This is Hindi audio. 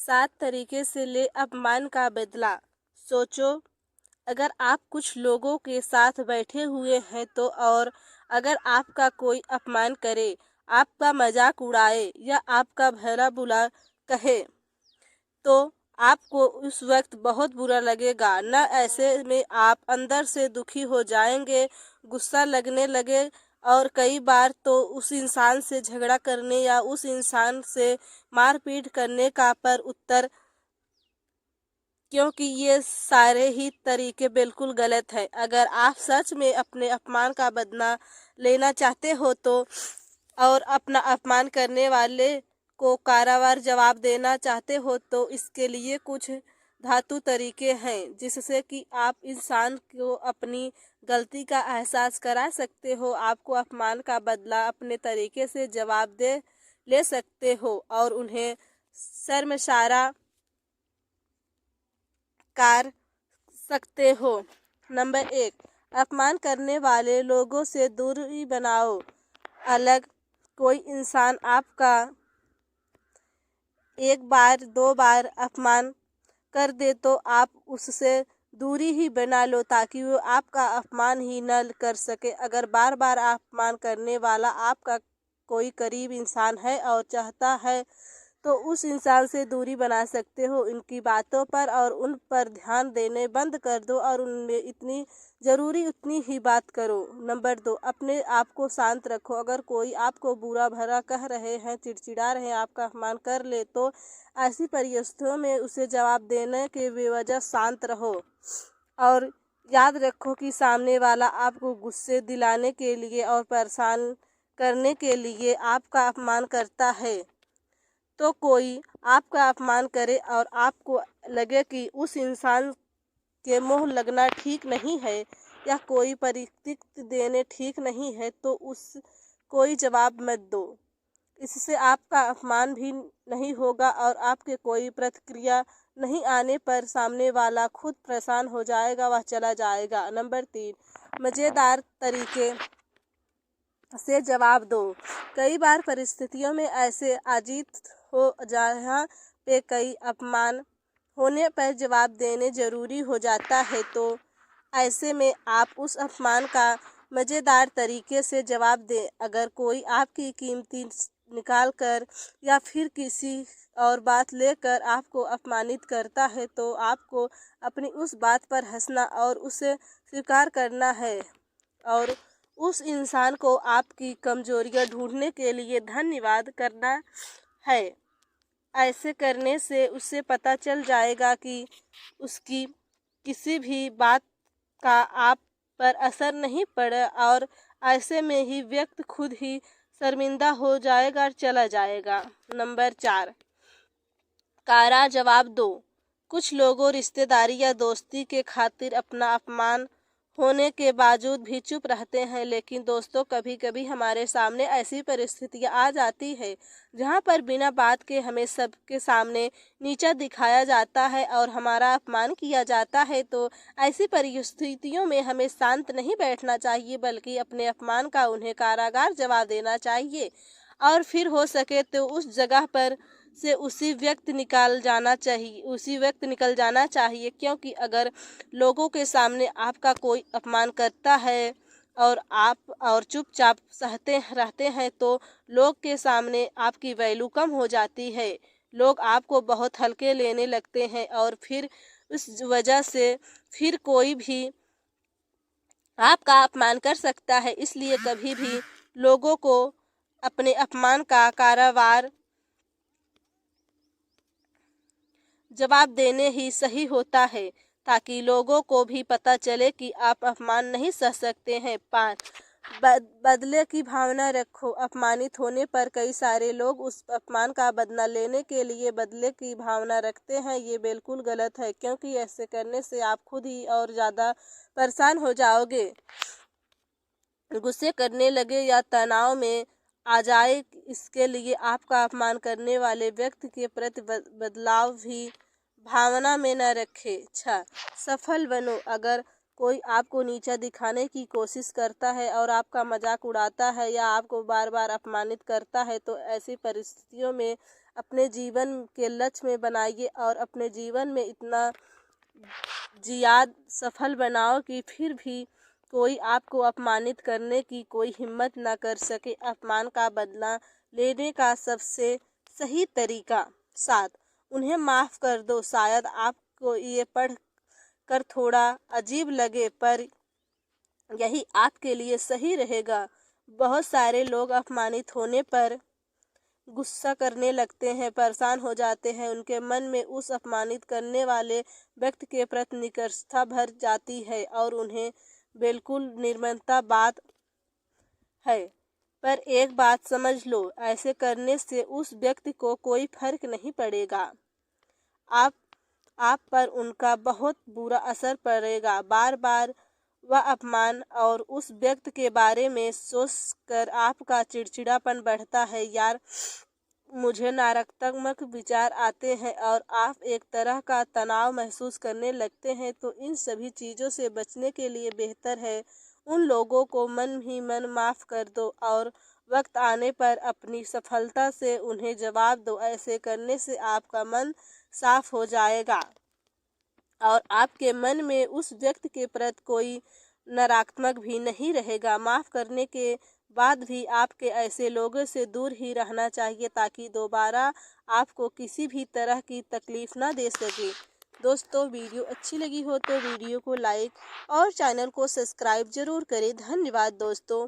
7 तरीके से ले अपमान का बदला। सोचो, अगर आप कुछ लोगों के साथ बैठे हुए हैं तो और अगर आपका कोई अपमान करे, आपका मजाक उड़ाए या आपका भला बुरा कहे तो आपको उस वक्त बहुत बुरा लगेगा ना। ऐसे में आप अंदर से दुखी हो जाएंगे, गुस्सा लगने लगे और कई बार तो उस इंसान से झगड़ा करने या उस इंसान से मारपीट करने का पर उत्तर, क्योंकि ये सारे ही तरीके बिल्कुल गलत है। अगर आप सच में अपने अपमान का बदला लेना चाहते हो तो और अपना अपमान करने वाले को कारावार जवाब देना चाहते हो तो इसके लिए कुछ धातु तरीके हैं जिससे कि आप इंसान को अपनी गलती का एहसास करा सकते हो। आपको अपमान का बदला अपने तरीके से जवाब दे ले सकते हो और उन्हें शर्मसारा कर सकते हो। नंबर 1, अपमान करने वाले लोगों से दूरी बनाओ। अलग कोई इंसान आपका एक बार दो बार अपमान कर दे तो आप उससे दूरी ही बना लो ताकि वो आपका अपमान ही न कर सके। अगर बार बार अपमान करने वाला आपका कोई करीब इंसान है और चाहता है तो उस इंसान से दूरी बना सकते हो। इनकी बातों पर और उन पर ध्यान देने बंद कर दो और उनमें इतनी ज़रूरी उतनी ही बात करो। नंबर 2, अपने आप को शांत रखो। अगर कोई आपको बुरा भला कह रहे हैं, चिड़चिड़ा रहे हैं, आपका अपमान कर ले तो ऐसी परिस्थितियों में उसे जवाब देने के बेवजह शांत रहो और याद रखो कि सामने वाला आपको गुस्से दिलाने के लिए और परेशान करने के लिए आपका अपमान करता है। तो कोई आपका अपमान करे और आपको लगे कि उस इंसान के मुंह लगना ठीक नहीं है या कोई प्रतिक्रिया देने ठीक नहीं है तो उस कोई जवाब मत दो। इससे आपका अपमान भी नहीं होगा और आपके कोई प्रतिक्रिया नहीं आने पर सामने वाला खुद परेशान हो जाएगा, वह चला जाएगा। नंबर 3, मज़ेदार तरीके से जवाब दो। कई बार परिस्थितियों में ऐसे अजीत हो जहाँ पे कई अपमान होने पर जवाब देने ज़रूरी हो जाता है, तो ऐसे में आप उस अपमान का मज़ेदार तरीके से जवाब दें। अगर कोई आपकी कीमती निकाल कर या फिर किसी और बात लेकर आपको अपमानित करता है तो आपको अपनी उस बात पर हंसना और उसे स्वीकार करना है और उस इंसान को आपकी कमजोरियां ढूंढने के लिए धन्यवाद करना है। ऐसे करने से उसे पता चल जाएगा कि उसकी किसी भी बात का आप पर असर नहीं पड़ा और ऐसे में ही व्यक्ति खुद ही शर्मिंदा हो जाएगा और चला जाएगा। नंबर 4, कारा जवाब दो। कुछ लोगों रिश्तेदारी या दोस्ती के खातिर अपना अपमान होने के बावजूद भी चुप रहते हैं, लेकिन दोस्तों कभी कभी हमारे सामने ऐसी परिस्थितियां आ जाती है जहां पर बिना बात के हमें सबके सामने नीचा दिखाया जाता है और हमारा अपमान किया जाता है। तो ऐसी परिस्थितियों में हमें शांत नहीं बैठना चाहिए बल्कि अपने अपमान का उन्हें कारागार जवाब देना चाहिए और फिर हो सके तो उस जगह पर से उसी व्यक्ति निकल जाना चाहिए, क्योंकि अगर लोगों के सामने आपका कोई अपमान करता है और आप और चुपचाप सहते रहते हैं तो लोग के सामने आपकी वैल्यू कम हो जाती है। लोग आपको बहुत हल्के लेने लगते हैं और फिर उस वजह से फिर कोई भी आपका अपमान कर सकता है। इसलिए कभी भी लोगों को अपने अपमान का कारावार जवाब देने ही सही होता है ताकि लोगों को भी पता चले कि आप अपमान नहीं सह सकते हैं। 5, बदले की भावना रखो। अपमानित होने पर कई सारे लोग उस अपमान का बदला लेने के लिए बदले की भावना रखते हैं। ये बिल्कुल गलत है, क्योंकि ऐसे करने से आप खुद ही और ज़्यादा परेशान हो जाओगे, गुस्से करने लगे या तनाव में आ जाए। इसके लिए आपका अपमान करने वाले व्यक्ति के प्रति बदलाव भी भावना में न रखें। 6, सफल बनो। अगर कोई आपको नीचा दिखाने की कोशिश करता है और आपका मजाक उड़ाता है या आपको बार बार अपमानित करता है तो ऐसी परिस्थितियों में अपने जीवन के लक्ष्य में बनाइए और अपने जीवन में इतना जियाद सफल बनाओ कि फिर भी कोई आपको अपमानित करने की कोई हिम्मत ना कर सके। अपमान का बदला लेने का सबसे सही तरीका 7, उन्हें माफ़ कर दो। शायद आपको ये पढ़ कर थोड़ा अजीब लगे, पर यही आपके लिए सही रहेगा। बहुत सारे लोग अपमानित होने पर गुस्सा करने लगते हैं, परेशान हो जाते हैं। उनके मन में उस अपमानित करने वाले व्यक्ति के प्रति निकटता भर जाती है और उन्हें बिल्कुल निर्ममता बात है। पर एक बात समझ लो, ऐसे करने से उस व्यक्ति को कोई फर्क नहीं पड़ेगा। आप पर उनका बहुत बुरा असर पड़ेगा। बार बार वह अपमान और उस व्यक्ति के बारे में सोचकर आपका चिड़चिड़ापन बढ़ता है। यार, मुझे नकारात्मक विचार आते हैं और आप एक तरह का तनाव महसूस करने लगते हैं। तो इन सभी चीज़ों से बचने के लिए बेहतर है उन लोगों को मन ही मन माफ़ कर दो और वक्त आने पर अपनी सफलता से उन्हें जवाब दो। ऐसे करने से आपका मन साफ हो जाएगा और आपके मन में उस व्यक्ति के प्रति कोई नकारात्मक भी नहीं रहेगा। माफ़ करने के बाद भी आपके ऐसे लोगों से दूर ही रहना चाहिए ताकि दोबारा आपको किसी भी तरह की तकलीफ़ ना दे सके। दोस्तों, वीडियो अच्छी लगी हो तो वीडियो को लाइक और चैनल को सब्सक्राइब ज़रूर करें। धन्यवाद दोस्तों।